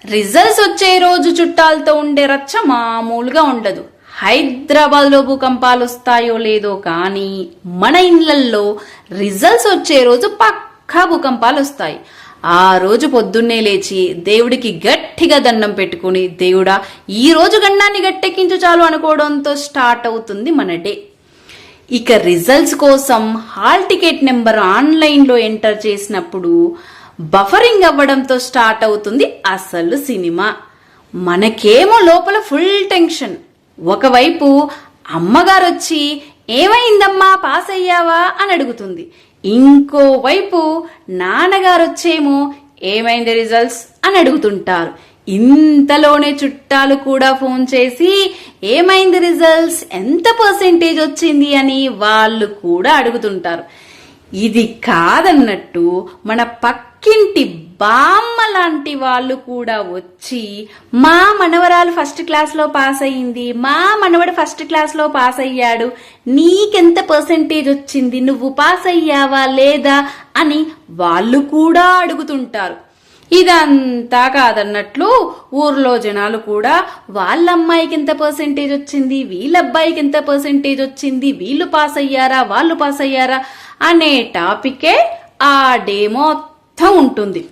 Results వచ్చే రోజు చుట్టాలతో ఉండే రచ్చ మామూలుగా ఉండదు. హైదరాబాద్ లో భూకంపాలు వస్తాయో లేదో కానీ మన ఇళ్లల్లో రిజల్ట్స్ వచ్చే రోజు పక్కా భూకంపాలు వస్తాయి. ఆ రోజు పొద్దున్నే లేచి దేవుడికి గట్టిగా దండం పెట్టుకుని, దేవుడా ఈ రోజు గండాన్ని గట్టెక్కించు చాలు అనుకోవడంతో స్టార్ట్ అవుతుంది మన డే. ఇక రిజల్ట్స్ కోసం హాల్ టికెట్ నెంబర్ ఆన్లైన్ లో ఎంటర్ చేసినప్పుడు బఫరింగ్ అవ్వడంతో స్టార్ట్ అవుతుంది అసలు సినిమా. మనకేమో లోపల ఫుల్ టెన్షన్. ఒకవైపు అమ్మగారు వచ్చి ఏమైందమ్మా పాస్ అయ్యావా అని అడుగుతుంది. ఇంకోవైపు నాన్నగారు వచ్చేమో ఏమైంది రిజల్ట్స్ అని అడుగుతుంటారు. ఇంతలోనే చుట్టాలు కూడా ఫోన్ చేసి ఏమైంది రిజల్ట్స్, ఎంత పర్సెంటేజ్ వచ్చింది అని వాళ్ళు కూడా అడుగుతుంటారు. ఇది కాదన్నట్టు మన పక్కింటి బామ్మ లాంటి వాళ్ళు కూడా వచ్చి మా మనవరాలు ఫస్ట్ క్లాస్ లో పాస్ అయ్యింది, మా మనవడు ఫస్ట్ క్లాస్ లో పాస్ అయ్యాడు, నీకెంత పర్సెంటేజ్ వచ్చింది, నువ్వు పాస్ అయ్యావా లేదా అని వాళ్ళు కూడా అడుగుతుంటారు. ఇదంతా కాదన్నట్లు ఊర్లో జనాలు కూడా వాళ్ళ అమ్మాయికి ఎంత పర్సెంటేజ్ వచ్చింది, వీళ్ళ అబ్బాయికి ఎంత పర్సెంటేజ్ వచ్చింది, వీళ్ళు పాస్ అయ్యారా వాళ్ళు పాస్ అయ్యారా అనే టాపికే ఆ డే మొత్తం ఉంటుంది.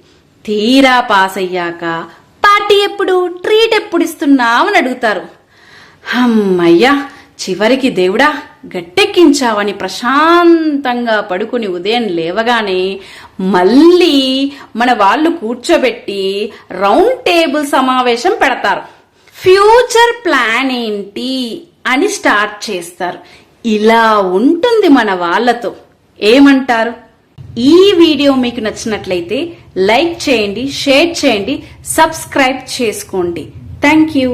తీరా పాస్ అయ్యాక పార్టీ ఎప్పుడు, ట్రీట్ ఎప్పుడు ఇస్తున్నావని అడుగుతారు. అమ్మయ్యా చివరికి దేవుడా గట్టెక్కించావని ప్రశాంతంగా పడుకుని ఉదయం లేవగానే మళ్ళీ మన వాళ్ళు కూర్చోబెట్టి రౌండ్ టేబుల్ సమావేశం పెడతారు. ఫ్యూచర్ ప్లాన్ ఏంటి అని స్టార్ట్ చేస్తారు. ఇలా ఉంటుంది మన వాళ్ళతో. ఏమంటారు? ఈ వీడియో మీకు నచ్చినట్లయితే లైక్ చేయండి, షేర్ చేయండి, సబ్స్క్రైబ్ చేసుకోండి. Thank you.